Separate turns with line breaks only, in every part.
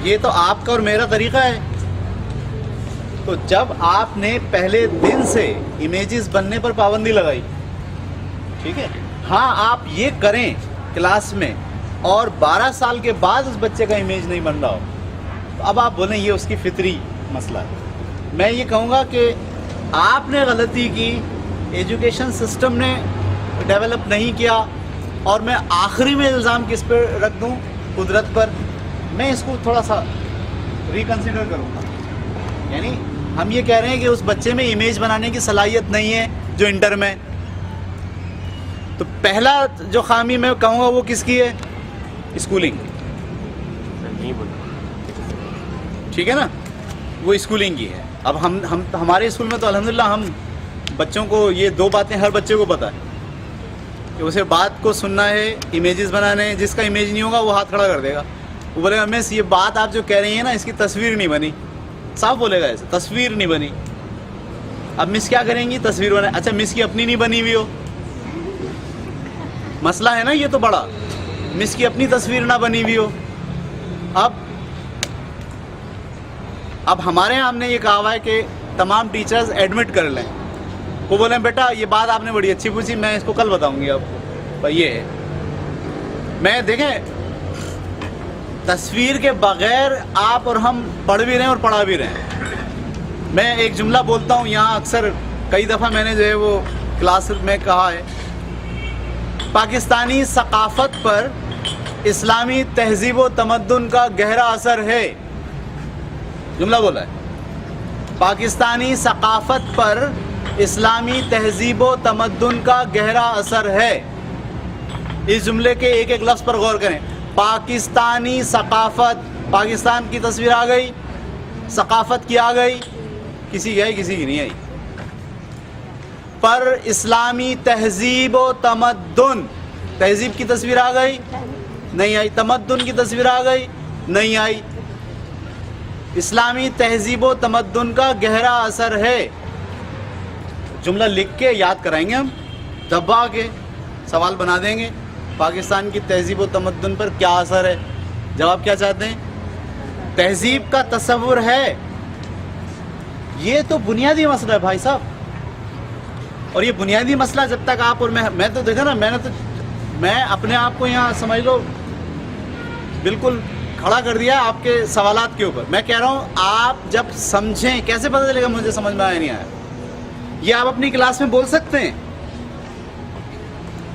یہ تو آپ کا اور میرا طریقہ ہے. تو جب آپ نے پہلے دن سے امیجز بننے پر پابندی لگائی، ٹھیک ہے، ہاں آپ یہ کریں کلاس میں، اور 12 سال کے بعد اس بچے کا امیج نہیں بن رہا ہو، تو اب آپ بولیں یہ اس کی فطری مسئلہ ہے. میں یہ کہوں گا کہ آپ نے غلطی کی، ایجوکیشن سسٹم نے ڈیولپ نہیں کیا. اور میں آخری میں الزام کس پہ رکھ دوں؟ قدرت پر. میں اس کو تھوڑا سا ریکنسیڈر کروں گا. یعنی ہم یہ کہہ رہے ہیں کہ اس بچے میں امیج بنانے کی صلاحیت نہیں ہے جو انٹر میں. تو پہلا جو خامی میں کہوں گا وہ کس کی ہے؟ اسکولنگ. ٹھیک ہے نا، وہ اسکولنگ کی ہے. اب ہمارے اسکول میں تو الحمدللہ ہم بچوں کو یہ 2 باتیں ہر بچے کو پتہ ہے کہ اسے بات کو سننا ہے، امیجز بنانے ہیں. جس کا امیج نہیں ہوگا وہ ہاتھ کھڑا کر دے گا، وہ بولے گا مس یہ بات آپ جو کہہ رہی ہیں نا اس کی تصویر نہیں بنی. صاف بولے گا ایسے، تصویر نہیں بنی. اب مس کیا کریں گی؟ تصویر بنائیں. اچھا مس کی اپنی نہیں بنی ہوئی ہو، مسئلہ ہے نا یہ تو بڑا. مس کی اپنی تصویر نہ بنی ہوئی ہو. اب ہمارے یہاں ہم نے یہ کہا ہوا ہے کہ تمام ٹیچرز ایڈمٹ کر لیں. وہ بولیں بیٹا یہ بات آپ نے بڑی اچھی پوچھی، میں اس کو کل بتاؤں گی آپ کو. بھائی یہ ہے، میں دیکھیں تصویر کے بغیر آپ اور ہم پڑھ بھی رہے ہیں اور پڑھا بھی رہے ہیں. میں ایک جملہ بولتا ہوں یہاں اکثر، کئی دفعہ میں نے جو ہے وہ کلاس میں کہا ہے، پاکستانی ثقافت پر اسلامی تہذیب و تمدن کا گہرا اثر ہے. جملہ بولا ہے، پاکستانی ثقافت پر اسلامی تہذیب و تمدن کا گہرا اثر ہے. اس جملے کے ایک ایک لفظ پر غور کریں. پاکستانی ثقافت، پاکستان کی تصویر آ گئی، ثقافت کی آ گئی، کسی کی آئی کسی کی نہیں آئی. پر اسلامی تہذیب و تمدن، تہذیب کی تصویر آ گئی نہیں آئی، تمدن کی تصویر آ گئی نہیں آئی. اسلامی تہذیب و تمدن کا گہرا اثر ہے. جملہ لکھ کے یاد کرائیں گے ہم، دبا کے سوال بنا دیں گے، پاکستان کی تہذیب و تمدن پر کیا اثر ہے. جواب کیا چاہتے ہیں؟ تہذیب کا تصور ہے. یہ تو بنیادی مسئلہ ہے بھائی صاحب. اور یہ بنیادی مسئلہ جب تک آپ اور میں تو دیکھا نا، میں اپنے آپ کو یہاں سمجھ لو بالکل کھڑا کر دیا آپ کے سوالات کے اوپر. میں کہہ رہا ہوں آپ جب سمجھیں، کیسے پتہ چلے گا مجھے سمجھ میں آیا نہیں آیا؟ یہ آپ اپنی کلاس میں بول سکتے ہیں.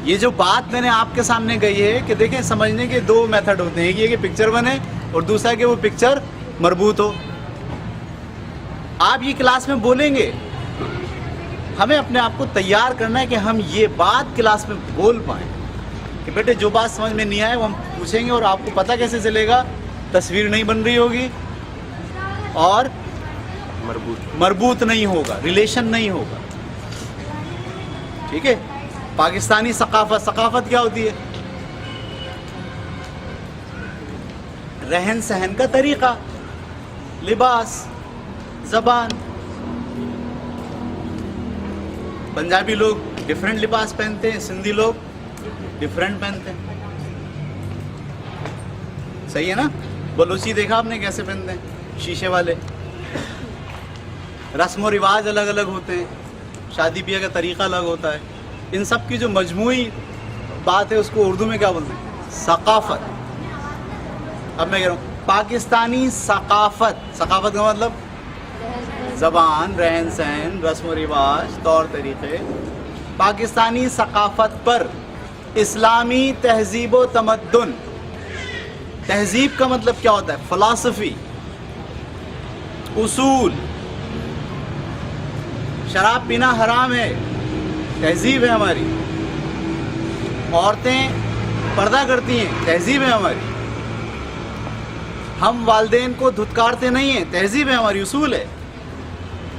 یہ جو بات میں نے آپ کے سامنے کہی ہے کہ دیکھیں سمجھنے کے 2 میتھڈ ہوتے ہیں. ایک یہ کہ پکچر بنے، اور دوسرا کہ وہ پکچر مربوط ہو. آپ یہ کلاس میں بولیں گے، ہمیں اپنے آپ کو تیار کرنا ہے کہ ہم یہ بات کلاس میں بول پائیں کہ بیٹے جو بات سمجھ میں نہیں آئے وہ ہم پوچھیں گے. اور آپ کو پتہ کیسے چلے گا؟ تصویر نہیں بن رہی ہوگی اور مربوط نہیں ہوگا، ریلیشن نہیں ہوگا. ٹھیک ہے. پاکستانی ثقافت کیا ہوتی ہے؟ رہن سہن کا طریقہ، لباس، زبان. پنجابی لوگ ڈیفرنٹ لباس پہنتے ہیں، سندھی لوگ ڈیفرنٹ پہنتے ہیں. صحیح ہے نا؟ بلوچی دیکھا آپ نے کیسے پہنتے ہیں، شیشے والے. رسم و رواج الگ الگ ہوتے ہیں، شادی بیاہ کا طریقہ الگ ہوتا ہے. ان سب کی جو مجموعی بات ہے اس کو اردو میں کیا بولتے ہیں؟ ثقافت. اب میں کہہ رہا ہوں پاکستانی ثقافت کا مطلب زبان، رہن سہن، رسم و رواج، طور طریقے. پاکستانی ثقافت پر اسلامی تہذیب و تمدن. تہذیب کا مطلب کیا ہوتا ہے؟ فلسفی، اصول. شراب پینا حرام ہے، تہذیب ہے ہماری. عورتیں پردہ کرتی ہیں، تہذیب ہے ہماری. ہم والدین کو دھتکارتے نہیں ہیں، تہذیب ہے ہماری، اصول ہے.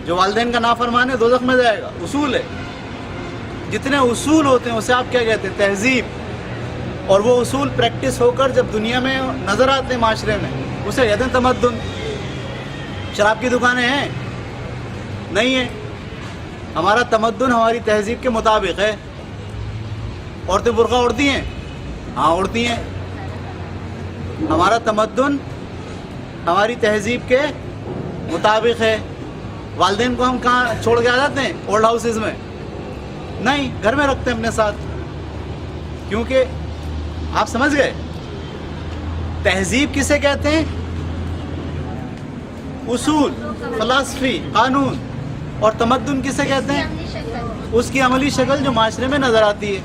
جو والدین کا نافرمان ہے دوزخ میں جائے گا، اصول ہے. جتنے اصول ہوتے ہیں اسے آپ کیا کہتے ہیں؟ تہذیب. اور وہ اصول پریکٹس ہو کر جب دنیا میں نظر آتے ہیں معاشرے میں اسے کہتے ہیں تمدن. شراب کی دکانیں ہیں؟ نہیں ہیں. ہمارا تمدن ہماری تہذیب کے مطابق ہے. عورتیں برقع اوڑھتی ہیں؟ ہاں اوڑھتی ہیں. ہمارا تمدن ہماری تہذیب کے مطابق ہے. والدین کو ہم کہاں چھوڑ کے آ جاتے ہیں؟ اولڈ ہاؤسز میں نہیں, گھر میں رکھتے ہیں اپنے ساتھ. کیونکہ آپ سمجھ گئے تہذیب کسے کہتے ہیں؟ اصول, فلسفی, قانون. اور تمدن کسے کہتے ہیں؟ اس کی عملی شکل جو معاشرے میں نظر آتی ہے.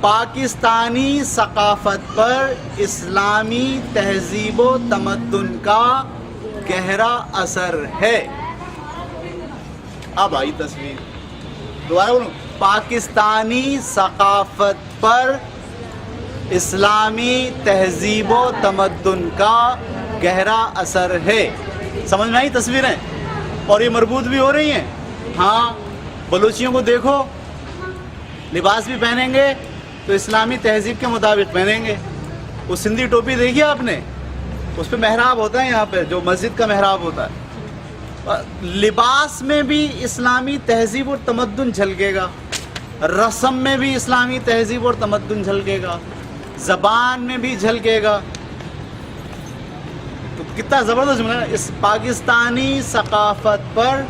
پاکستانی ثقافت پر اسلامی تہذیب و تمدن کا گہرا اثر ہے. اب آئی تصویر, دوبارہ بولوں, پاکستانی ثقافت پر اسلامی تہذیب و تمدن کا گہرا اثر ہے. سمجھ میں آئی تصویریں؟ اور یہ مربوط بھی ہو رہی ہیں. ہاں, بلوچیوں کو دیکھو, لباس بھی پہنیں گے تو اسلامی تہذیب کے مطابق پہنیں گے. وہ سندھی ٹوپی دیکھی آپ نے, اس پہ محراب ہوتا ہے, یہاں پہ جو مسجد کا محراب ہوتا ہے. لباس میں بھی اسلامی تہذیب اور تمدن جھلکے گا, رسم میں بھی اسلامی تہذیب اور تمدن جھلکے گا, زبان میں بھی جھلکے گا. تو کتنا زبردست جملہ ہے. اس پاکستانی ثقافت پر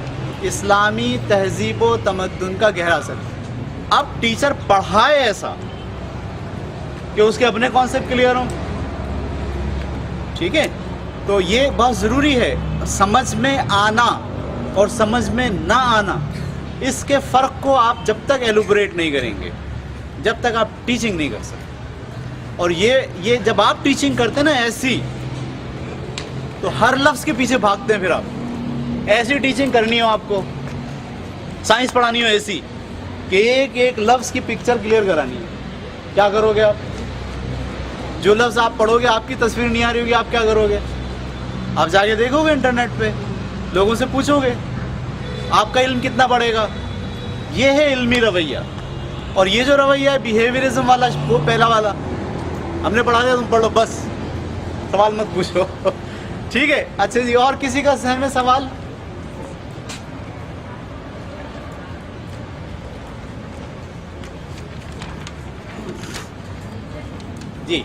اسلامی تہذیب و تمدن کا گہرا اثر. اب ٹیچر پڑھائے ایسا کہ اس کے اپنے کانسیپٹ کلیئر ہوں. ٹھیک ہے, تو یہ بہت ضروری ہے. سمجھ میں آنا اور سمجھ میں نہ آنا, اس کے فرق کو آپ جب تک ایلوبریٹ نہیں کریں گے, جب تک آپ ٹیچنگ نہیں کر سکتے. اور یہ جب آپ ٹیچنگ کرتے ہیں نا ایسی, تو ہر لفظ کے پیچھے بھاگتے ہیں. پھر آپ ایسی ٹیچنگ کرنی ہو, آپ کو سائنس پڑھانی ہو ایسی کہ ایک ایک لفظ کی پکچر کلیئر کرانی ہے, کیا کرو گے آپ؟ جو لفظ آپ پڑھو گے آپ کی تصویر نہیں آ رہی ہوگی, آپ کیا کرو گے؟ آپ جا کے دیکھو گے انٹرنیٹ پہ, لوگوں سے پوچھو گے, آپ کا علم کتنا بڑھے گا. یہ ہے علمی رویہ. اور یہ جو رویہ ہے بیہیویئرزم والا, وہ پہلا والا ہم نے پڑھا دیا, تم پڑھ لو بس, سوال مت پوچھو. ٹھیک ہے, اچھا جی, اور کسی کا ذہن میں سوال؟ جی.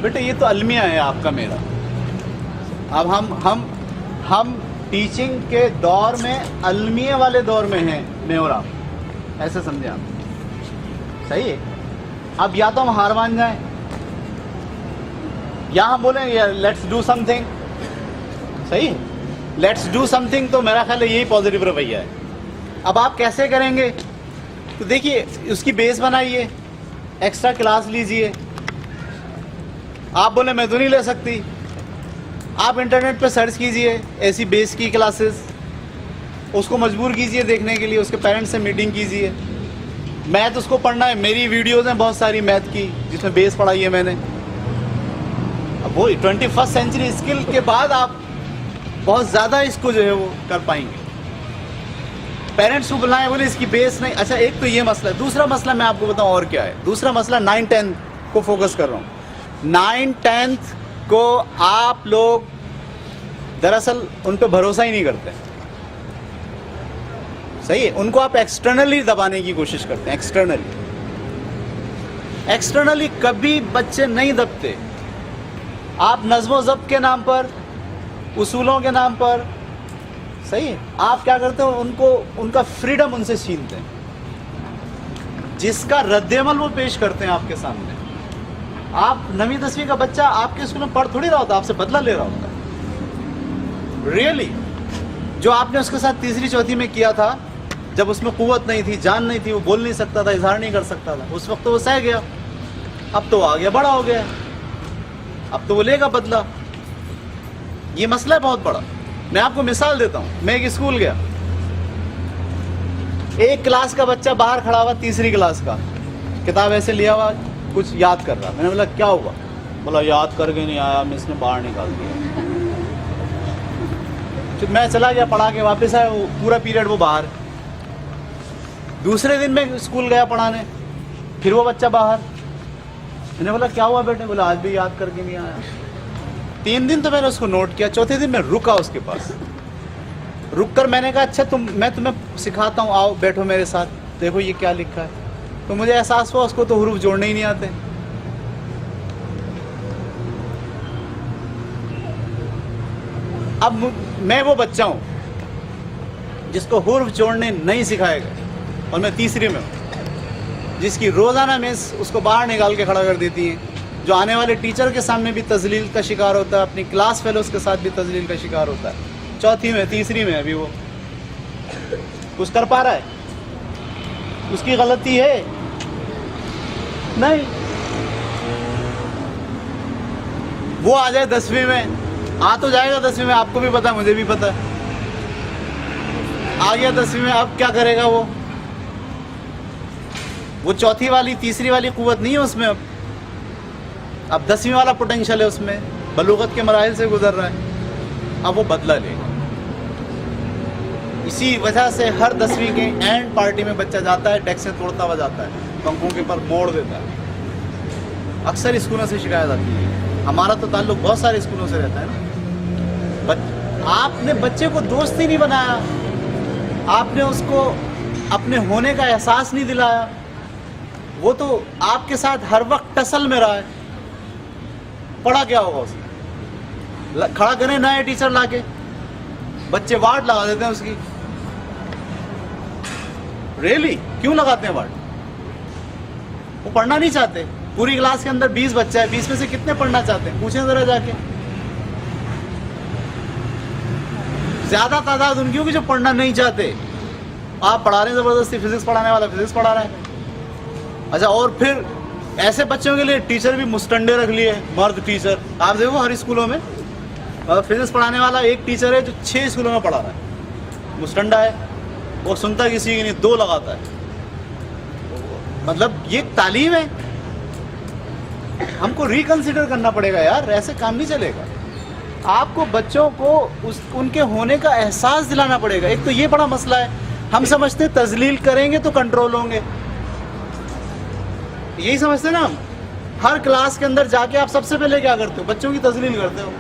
بیٹا یہ تو المیہ ہے آپ کا میرا. اب ہم ٹیچنگ کے دور میں المیہ والے دور میں ہیں, میں اور آپ, ایسے سمجھیں آپ. صحیح ہے. اب یا تو ہم ہار مان جائیں, یا ہم بولیں لیٹس ڈو سم تھنگ. صحیح ہے, لیٹس ڈو سم تھنگ, تو میرا خیال ہے یہی پازیٹیو رویہ ہے. اب آپ کیسے کریں گے؟ تو دیکھیے, اس کی بیس بنائیے, ایکسٹرا کلاس لیجئے. آپ بولیں میں تو نہیں لے سکتی, آپ انٹرنیٹ پہ سرچ کیجئے ایسی بیس کی کلاسز, اس کو مجبور کیجئے دیکھنے کے لیے, اس کے پیرنٹس سے میٹنگ کیجئے. میتھ اس کو پڑھنا ہے, میری ویڈیوز ہیں بہت ساری میتھ کی جس میں بیس پڑھائی ہے میں نے. اب وہ 21 سینچری اسکل کے بعد آپ بہت زیادہ اس کو جو ہے وہ کر پائیں گے. پیرنٹس کو بلائیں, بولے اس کی بیس نہیں. اچھا, ایک تو یہ مسئلہ ہے. دوسرا مسئلہ میں آپ کو بتاؤں اور کیا ہے. دوسرا مسئلہ 9-10 کو فوکس کر رہا ہوں. 9-10 کو آپ لوگ دراصل ان پہ بھروسہ ہی نہیں کرتے. صحیح ہے, ان کو آپ ایکسٹرنلی دبانے کی کوشش کرتے ہیں. ایکسٹرنلی کبھی بچے نہیں دبتے. آپ نظم و ضبط کے نام پر, اصولوں کے نام پر, صحیح ہے, آپ کیا کرتے ہیں, ان کا فریڈم ان سے چھینتے ہیں, جس کا رد عمل وہ پیش کرتے ہیں آپ کے سامنے. آپ 9ویں 10ویں کا بچہ آپ کے اسکول میں پڑھ تھوڑی رہا ہوتا, آپ سے بدلہ لے رہا ہوتا. ریئلی جو آپ نے اس کے ساتھ 3ری 4تھی میں کیا تھا, جب اس میں قوت نہیں تھی, جان نہیں تھی, وہ بول نہیں سکتا تھا, اظہار نہیں کر سکتا تھا, اس وقت تو وہ سہ گیا. اب تو وہ آ گیا, بڑا ہو گیا, اب تو وہ لے گا بدلہ. یہ مسئلہ ہے بہت بڑا. میں آپ کو مثال دیتا ہوں. میں ایک اسکول گیا, ایک کلاس کا بچہ باہر کھڑا ہوا, 3ری کلاس کا, کتاب ایسے لیا ہوا, کچھ یاد کر رہا. میں نے بولا کیا ہوا؟ بولا یاد کر کے نہیں آیا, مس نے باہر نکال دیا. پھر میں چلا گیا, پڑھا کے واپس آیا, وہ پورا پیریڈ وہ باہر. دوسرے دن میں اسکول گیا پڑھانے, پھر وہ بچہ باہر. میں نے بولا کیا ہوا بیٹے؟ بولا آج بھی یاد کر کے نہیں آیا. 3 دن تو میں نے اس کو نوٹ کیا, چوتھے دن میں رکا اس کے پاس. رک کر میں نے کہا اچھا میں تمہیں سکھاتا ہوں, آؤ بیٹھو میرے ساتھ, دیکھو یہ کیا لکھا ہے. تو مجھے احساس ہوا اس کو تو حروف جوڑنے ہی نہیں آتے. اب میں وہ بچہ ہوں جس کو حروف جوڑنے نہیں سکھائے گئے, اور میں تیسری میں ہوں جس کی روزانہ مس اس کو باہر نکال کے کھڑا کر دیتی ہیں, جو آنے والے ٹیچر کے سامنے بھی تذلیل کا شکار ہوتا ہے, اپنی کلاس فیلوز کے ساتھ بھی تذلیل کا شکار ہوتا ہے. چوتھی میں, تیسری میں ابھی وہ کچھ کر پا رہا ہے؟ اس کی غلطی ہے نہیں. وہ آ جائے 10ویں میں, آ تو جائے گا 10ویں میں, آپ کو بھی پتا ہے مجھے بھی پتا ہے. آ گیا 10ویں میں, اب کیا کرے گا وہ چوتھی والی تیسری والی قوت نہیں ہے اس میں. اب 10ویں والا پوٹینشیل ہے اس میں, بلوغت کے مراحل سے گزر رہا ہے, اب وہ بدلہ لے گا. اسی وجہ سے ہر 10ویں کے اینڈ پارٹی میں بچہ جاتا ہے, ڈیسک سے توڑتا ہوا جاتا ہے, پنکھوں کے پر موڑ دیتا ہے. اکثر اسکولوں سے شکایت آتی ہے. ہمارا تو تعلق بہت سارے اسکولوں سے رہتا ہے نا. آپ نے بچے کو دوست ہی نہیں بنایا, آپ نے اس کو اپنے ہونے کا احساس نہیں دلایا. وہ تو آپ کے ساتھ ہر وقت ٹسل میں رہا ہے. پڑھا کیا ہوگا اس نے؟ کھڑا کریں نئے ٹیچر لا کے, بچے وارڈ لگا دیتے ہیں اس کی. ریلی کیوں لگاتے ہیں وارڈ؟ وہ پڑھنا نہیں چاہتے. پوری کلاس کے اندر 20 بچہ ہے, 20 میں سے کتنے پڑھنا چاہتے ہیں؟ پوچھیں ذرا جا کے. زیادہ تعداد ان کی ہوگی جو پڑھنا نہیں چاہتے. آپ پڑھا رہے ہیں زبردستی, فزکس پڑھانے والا فزکس پڑھا رہا ہے. اچھا, اور پھر ایسے بچوں کے لیے ٹیچر بھی مستنڈے رکھ لیے, مرد ٹیچر. آپ دیکھو ہر اسکولوں میں فزکس پڑھانے والا ایک ٹیچر ہے جو 6 اسکولوں میں پڑھا رہا ہے, مستنڈا ہے. وہ سنتا کسی کی نہیں, 2 لگاتا ہے. مطلب یہ تعلیم ہے. ہم کو ریکنسیڈر کرنا پڑے گا یار, ایسے کام نہیں چلے گا. آپ کو بچوں کو ان کے ہونے کا احساس دلانا پڑے گا. ایک تو یہ بڑا مسئلہ ہے, ہم سمجھتے ہیں تذلیل کریں گے تو کنٹرول ہوں گے, یہی سمجھتے ہیں نا ہم. ہر کلاس کے اندر جا کے آپ سب سے پہلے کیا کرتے ہو؟ بچوں کی تذلیل کرتے ہو.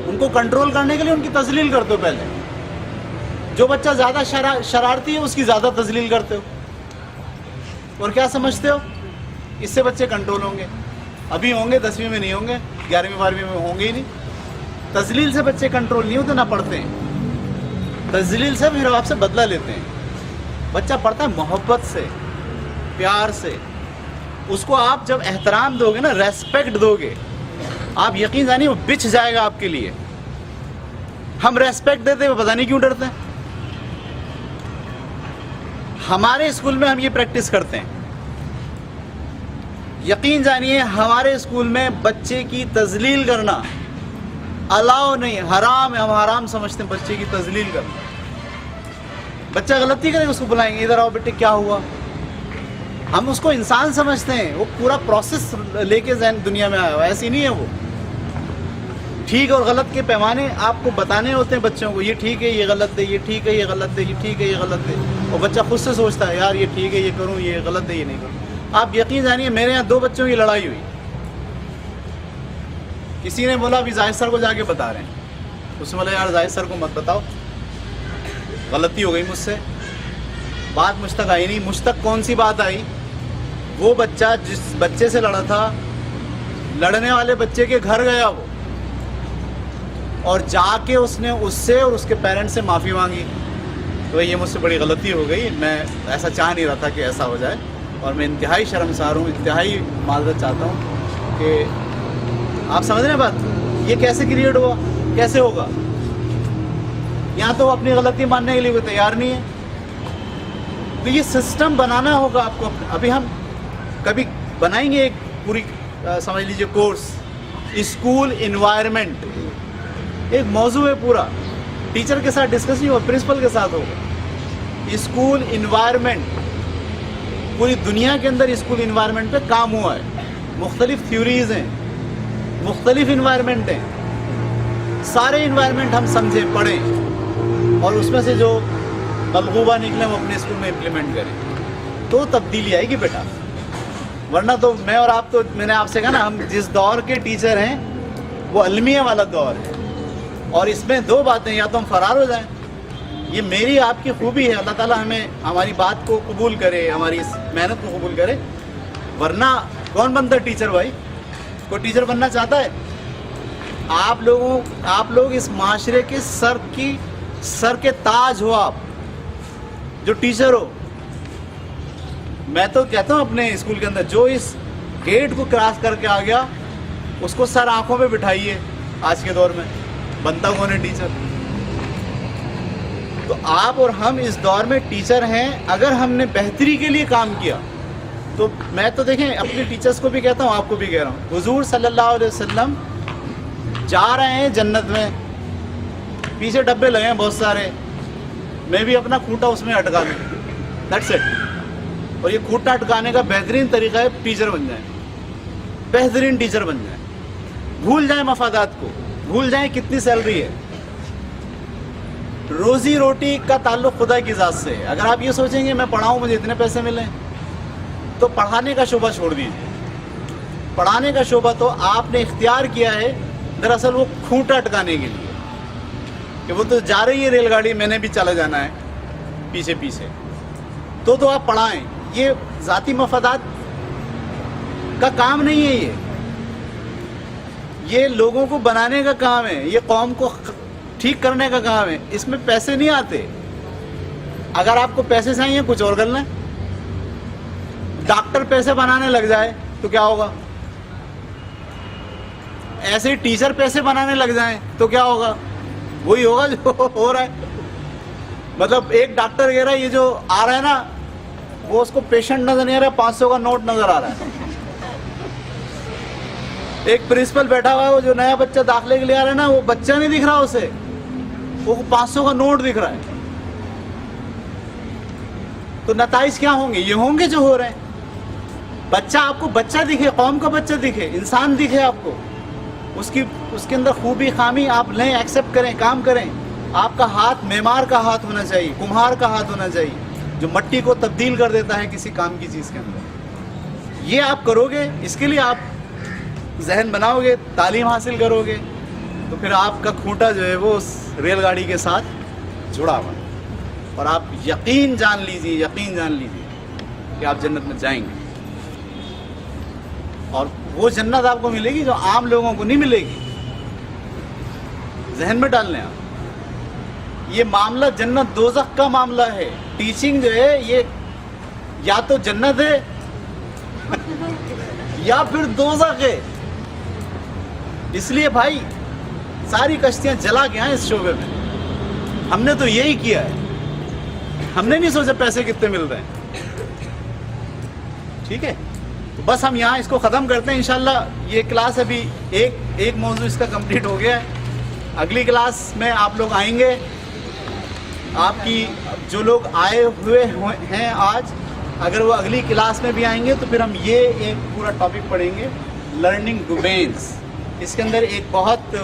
ان کو کنٹرول کرنے کے لیے ان کی تذلیل کرتے ہو. پہلے جو بچہ زیادہ شرارتی ہے اس کی زیادہ تذلیل کرتے ہو, اور کیا سمجھتے ہو اس سے بچے کنٹرول ہوں گے. ابھی ہوں گے, 10ویں میں نہیں ہوں گے, 11ویں 12ویں میں ہوں گے ہی نہیں. تذلیل سے بچے کنٹرول نہیں ہوتے, نہ پڑھتے ہیں. تذلیل سے پھر آپ سے بدلہ لیتے ہیں. بچہ پڑھتا ہے محبت سے, پیار سے. اس کو آپ جب احترام دو گے نا, ریسپیکٹ دو گے, آپ یقین جانیے وہ بچھ جائے گا آپ کے لیے. ہم ریسپیکٹ دیتے ہوئے پتہ نہیں کیوں ڈرتے ہیں. ہمارے اسکول میں ہم یہ پریکٹس کرتے ہیں. یقین جانیے ہمارے اسکول میں بچے کی تذلیل کرنا الاؤ نہیں, حرام ہے. ہم حرام سمجھتے ہیں بچے کی تذلیل کرنا. بچہ غلطی کرے اس کو بلائیں گے, ادھر آؤ بیٹے کیا ہوا. ہم اس کو انسان سمجھتے ہیں, وہ پورا پروسیس لے کے ذہن دنیا میں آیا ہوا. ایسی نہیں ہے وہ. ٹھیک اور غلط کے پیمانے آپ کو بتانے ہوتے ہیں بچوں کو. یہ ٹھیک ہے, یہ غلط ہے, یہ ٹھیک ہے, یہ غلط ہے, یہ ٹھیک ہے, یہ غلط ہے. اور بچہ خود سے سوچتا ہے یار یہ ٹھیک ہے, یہ کروں, یہ غلط ہے, یہ نہیں کروں. آپ یقین جانیے میرے یہاں 2 بچوں کی لڑائی ہوئی. کسی نے بولا ابھی زاہد سر کو جا کے بتا رہے ہیں. اس نے بولا یار زاہد سر کو مت بتاؤ, غلطی ہو گئی مجھ سے. بات مجھ تک آئی نہیں. مجھ تک کون سی بات آئی؟ وہ بچہ جس بچے سے لڑا تھا, لڑنے والے بچے کے گھر گیا وہ, اور جا کے اس نے اس سے اور اس کے پیرنٹس سے معافی مانگی. تو یہ مجھ سے بڑی غلطی ہو گئی, میں ایسا چاہ نہیں رہا تھا کہ ایسا ہو جائے, اور میں انتہائی شرمسار ہوں, انتہائی معذرت چاہتا ہوں. کہ آپ سمجھ رہے ہیں بات, یہ کیسے کریٹ ہوا, کیسے ہوگا؟ یہاں تو وہ اپنی غلطی ماننے کے لیے کوئی تیار نہیں ہے. تو یہ سسٹم بنانا ہوگا آپ کو. ابھی ہم کبھی بنائیں گے ایک پوری سمجھ لیجئے کورس, اسکول انوائرمنٹ, ایک موضوع ہے پورا. ٹیچر کے ساتھ ڈسکس نہیں ہوگا, پرنسپل کے ساتھ ہوگا. اسکول انوائرمنٹ, پوری دنیا کے اندر اسکول انوائرمنٹ پہ کام ہوا ہے. مختلف تھیوریز ہیں, مختلف انوائرمنٹ ہیں. سارے انوائرمنٹ ہم سمجھیں, پڑھیں, اور اس میں سے جو ملغوبہ نکلیں وہ اپنے اسکول میں امپلیمنٹ کریں, تو تبدیلی آئے گی بیٹا. ورنہ تو میں اور آپ تو, میں نے آپ سے کہا نا, ہم جس دور کے ٹیچر ہیں وہ المیہ والا دور ہے, اور اس میں دو باتیں, یا تو ہم فرار ہو جائیں, یہ میری آپ کی خوبی ہے, اللہ تعالیٰ ہمیں ہماری بات کو قبول کرے, ہماری اس محنت کو قبول کرے. ورنہ کون بنتا ہے ٹیچر بھائی؟ کوئی ٹیچر بننا چاہتا ہے؟ آپ لوگ اس معاشرے کے سر کے تاج ہو, آپ جو ٹیچر ہو. میں تو کہتا ہوں اپنے اسکول کے اندر, جو اس گیٹ کو کراس کر کے آ گیا اس کو سر آنکھوں پہ بٹھائیے. آج کے دور میں بنتا کون ہے ٹیچر؟ تو آپ اور ہم اس دور میں ٹیچر ہیں. اگر ہم نے بہتری کے لیے کام کیا تو میں تو دیکھیں اپنے ٹیچرز کو بھی کہتا ہوں, آپ کو بھی کہہ رہا ہوں, حضور صلی اللہ علیہ وسلم جا رہے ہیں جنت میں, پیچھے ڈبے لگے ہیں بہت سارے, میں بھی اپنا کھوٹا اس میں اٹکا دوں, دیٹس اٹ. اور یہ کھوٹا اٹکانے کا بہترین طریقہ ہے ٹیچر بن جائیں, بہترین ٹیچر بن جائیں. بھول جائیں مفادات کو, بھول جائیں کتنی سیلری ہے. روزی روٹی کا تعلق خدا کی ذات سے ہے. اگر آپ یہ سوچیں گے میں پڑھاؤں مجھے اتنے پیسے ملیں, تو پڑھانے کا شعبہ چھوڑ دیجیے. پڑھانے کا شعبہ تو آپ نے اختیار کیا ہے دراصل وہ کھوٹا اٹکانے کے لیے, کہ وہ تو جا رہی ہے ریل گاڑی, میں نے بھی چلا جانا ہے پیچھے پیچھے. تو آپ پڑھائیں. یہ ذاتی مفادات کا کام نہیں ہے, یہ لوگوں کو بنانے کا کام ہے, یہ قوم کو ٹھیک کرنے کا کام ہے. اس میں پیسے نہیں آتے. اگر آپ کو پیسے چاہیے کچھ اور کر لیں. ڈاکٹر پیسے بنانے لگ جائے تو کیا ہوگا؟ ایسے ہی ٹیچر پیسے بنانے لگ جائیں تو کیا ہوگا؟ وہی ہوگا جو ہو رہا ہے. مطلب ایک ڈاکٹر کہہ رہا ہے یہ جو آ رہا ہے نا, وہ اس کو پیشنٹ نظر نہیں آ رہا ہے, 500 کا نوٹ نظر آ رہا ہے. ایک پرنسپل بیٹھا ہوا ہے, وہ جو نیا بچہ داخلے کے لیے آ رہا ہے نا, وہ بچہ نہیں دکھ رہا اسے, وہ 500 کا نوٹ دکھ رہا ہے. تو نتائج کیا ہوں گے؟ یہ ہوں گے جو ہو رہے ہیں. بچہ آپ کو بچہ دکھے, قوم کا بچہ دکھے, انسان دکھے آپ کو, اس کے اندر خوبی خامی آپ لیں, ایکسیپٹ کریں, کام کریں. آپ کا ہاتھ معمار کا ہاتھ ہونا چاہیے, کمہار کا ہاتھ ہونا چاہیے, جو مٹی کو تبدیل کر دیتا ہے کسی کام کی چیز کے اندر. یہ آپ کرو گے, اس کے لیے آپ ذہن بناؤ گے, تعلیم حاصل کرو گے, تو پھر آپ کا کھوٹا جو ہے وہ اس ریل گاڑی کے ساتھ جڑا ہوا ہے. اور آپ یقین جان لیجیے کہ آپ جنت میں جائیں گے. اور وہ جنت آپ کو ملے گی جو عام لوگوں کو نہیں ملے گی. ذہن میں ڈال لیں آپ. یہ معاملہ جنت دوزخ کا معاملہ ہے. ٹیچنگ جو ہے یہ یا تو جنت ہے یا پھر دوزخ ہے. اس لیے بھائی ساری کشتیاں جلا کے آئیں اس شعبے میں. ہم نے تو یہی کیا ہے, ہم نے نہیں سوچا پیسے کتنے مل رہے ہیں. ٹھیک ہے, تو بس ہم یہاں اس کو ختم کرتے ہیں انشاءاللہ. یہ کلاس ابھی ایک موضوع اس کا کمپلیٹ ہو گیا ہے. اگلی کلاس میں آپ لوگ آئیں گے. آپ کی جو لوگ آئے ہوئے ہیں آج, اگر وہ اگلی کلاس میں بھی آئیں گے تو پھر ہم یہ ایک پورا ٹاپک پڑھیں گے, لرننگ ڈومینز. اس کے اندر ایک بہت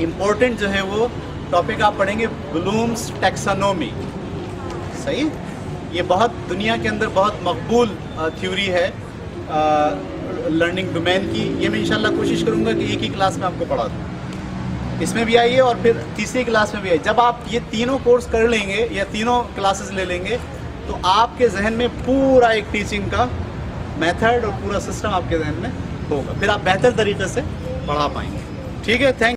امپورٹنٹ جو ہے وہ ٹاپک آپ پڑھیں گے, بلومز ٹیکسانومی. صحیح, یہ بہت دنیا کے اندر بہت مقبول تھیوری ہے لرننگ ڈومین کی. یہ میں انشاءاللہ کوشش کروں گا کہ ایک ہی کلاس میں آپ کو پڑھا دوں. اس میں بھی آئیے اور پھر تیسری کلاس میں بھی آئیے. جب آپ یہ تینوں کورس کر لیں گے یا تینوں کلاسز لے لیں گے تو آپ کے ذہن میں پورا ایک ٹیچنگ کا میتھڈ اور پورا سسٹم آپ کے ذہن میں ہوگا. پھر آپ بہتر طریقے سے پڑھا پائیں گے. ٹھیک ہے, تھینک